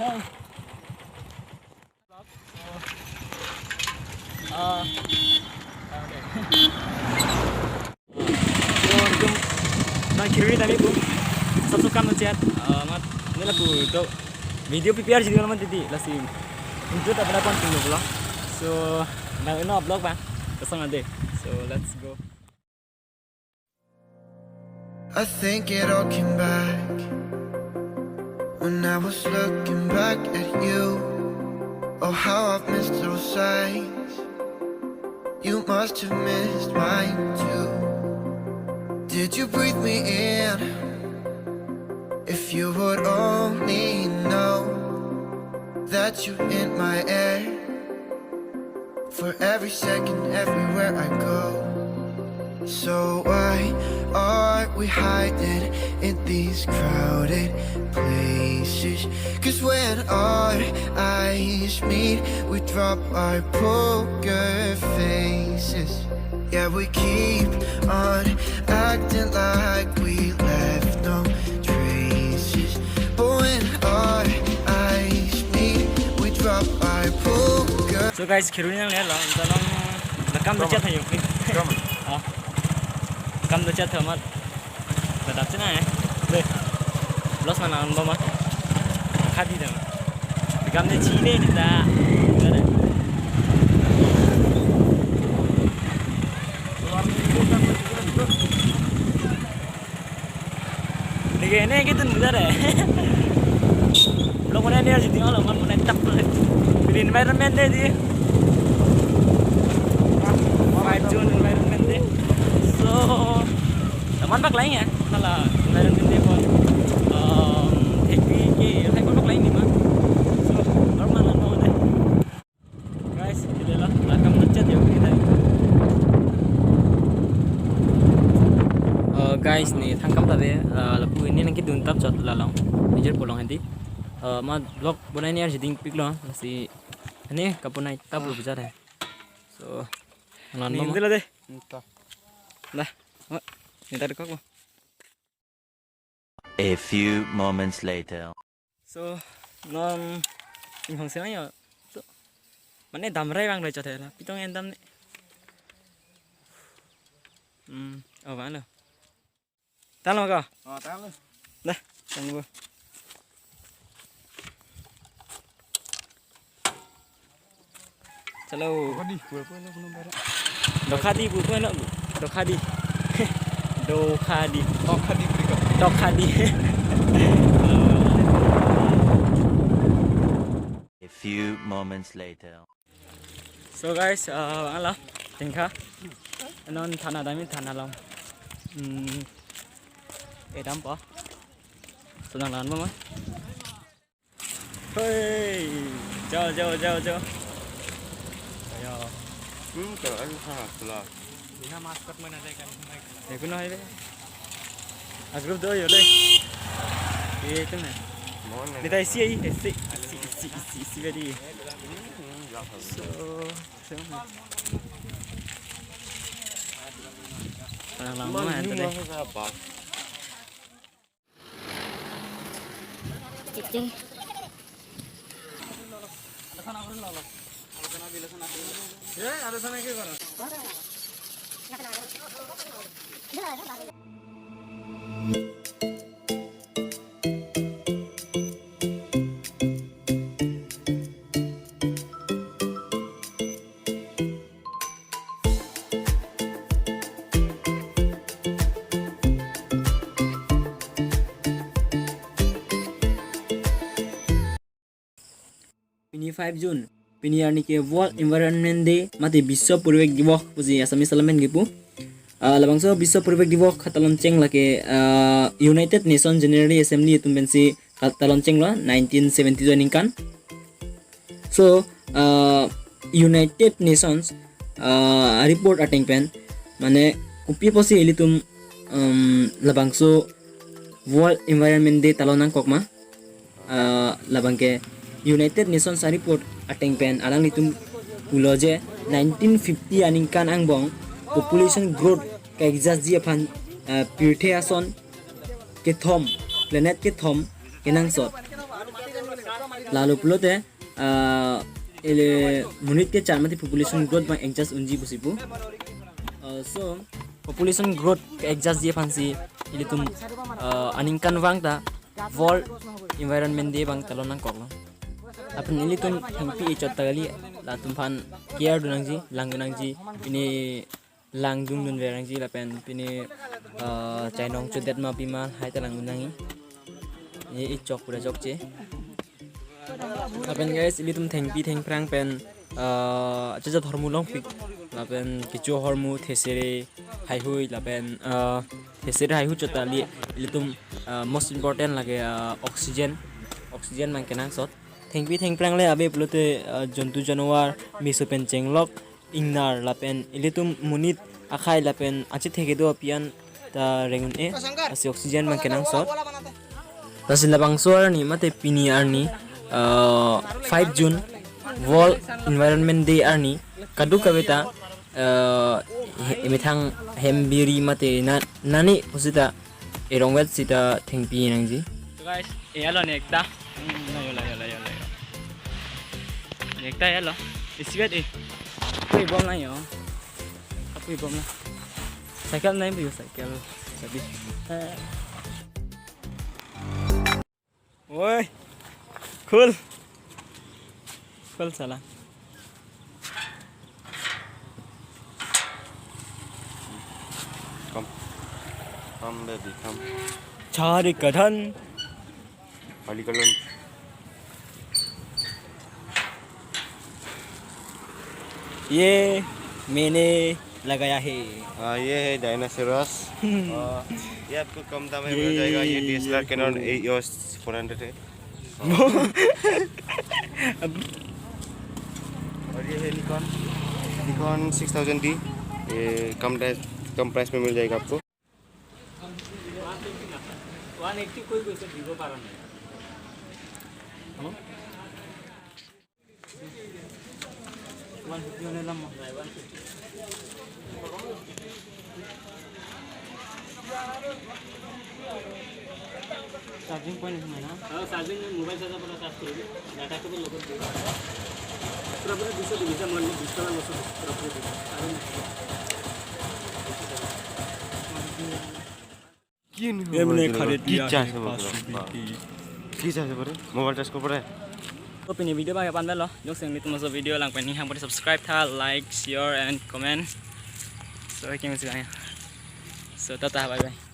Nah kiri tadi bu, satu kamu chat, mat ini lagu itu video PPR jadi nama tadi, lasi itu tak pernah konten dulu, so nah ini vlog bang, kesana deh, so let's go. I think it all came back when I was looking back at you. Oh, how I've missed those sights. You must have missed mine too. Did you breathe me in? If you would only know that you're in my air, for every second, everywhere I go. So why are we hiding in these crowded places? 'Cause when our eyes meet, we drop our poker faces. Yeah, we keep on acting like we left no traces. But when our eyes meet, we drop our poker. So guys, kirunya lihat lah, dalam rekam baca tadi. Rekam baca tadi, tetap cina ya. Deh, los mana on bama? Khadi dah. Rekam ni cine ni dah. Ini gitu benar ya. Belum pernah dia jadi orang mana tak pernah. Environment dia. White zone environment dia. So, teman pak lain ya. Kalau environment dia pun, teknik ke, hai pak lain ni mah. So, normal lah no deh. Guys, ini lah. Rakam macet ya kita. Guys nih tangkap tadi lagu ini nanti duntap jat lalang major pulang nanti mat vlog bunai ni jadi pik lo masih ini kapunai tap lu bicara so nan ini lah deh dah minta dekok lo. A few moments later. So non in hong seng ya so mana damrai bang le jat lah pitong endam ni oh mana Talo ka? Talo. Dah, tunggu. Chalo. Dokhadi bu tu nak bu. Dokhadi. Dokhadi. Dokhadi berikut. Dokhadi. A few moments later. So guys, ala tingkah. Non thana dami thana long. Edam pa. Sedang lan mama. Hei, jauh. Ayo. Kalau aku sangat kelas. Ini maskot mana deh kan? Ya guna ini. Agrup do yo deh. Itu nih. Kita isi very. So. Lama itu deh. Cicing. Ya, ada sana ke mana? Ini 5 June. Ini yani ke World Environment Day mati Biswa Puribek Diwok puji Assamese Parliament gitu. Labangso Biswa Puribek Diwok kata lonceng lagi United Nations General Assembly itu bensi kata lonceng lah 1972 ningkan. So United Nations report ateng pen mane kupi posi elitum labangso World Environment Day talonan kokma labangke United Nations report ateng pen alang litum uloje 1950 aningkan angbong population growth ka exas ji aphan pirtheason ke thom planet ke thom kenang sot lalu pulote ele munit ke 4 mati population growth bang adjust unji busipu so population growth ke adjust dia fansi ili tum aningkan wang ta wall environment dia bang talon nang koklo apun ili tum hengpi icot tagali la tum fan care dunang ji lang dunang ji ini lang dung dun verang ji lapen pini chainong chudet ma pima hai talang dunangi ini icok pura jok je lapen guys ili tum thengpi theng prang pen aja hormulong pik lapen kicu hormu thesere hai hui lapen thesere hai hu chotali ili tum most important lage oxygen mang kenang sot thengpi theng prang le abe pulote jontu janwar misopen chenglok ingnar lapen ili tum munit akhai lapen achi theke do pian ta rengun e asi oxygen mang kenang sot tasil labang suar ni mate pini arni 5 June World Environment Day arni kadu kaweta imithang hembiri mate nani usita erongwet sita thengpi nangji so guys alo nekta layo nekta alo isigat e pui bom na yo pui bom na cycle na ibu cycle sabi oi cool salah Come baby, come. cari kedan Balik kalon. ये मैंने लगाया है ये है dinosaurs ये आपको कम दाम में मिल जाएगा ये DSLR Canon EOS 400 है और ये है निकॉन 6000D ये कम प्राइस में मिल जाएगा आपको 180 कोई से वीवो पारा नहीं हेलो 150 ने लम्बा 150 चार्जिंग पॉइंट है ना हां चार्जिंग में मोबाइल चार्जर पर चार्ज करोगे डाटा केबल लोगों को पूरा 200 डिवाइस मान लो 20 वाला लोग एमने खरीद लिया की चार्ज पर मोबाइल चार्ज को पड़े तो पिनी वीडियो बागे पान बेलो जोक सेंग लितु मसो वीडियो लांग पेनी हां बडी सब्सक्राइब था like share and comment so केम से गाया सो टाटा बाय बाय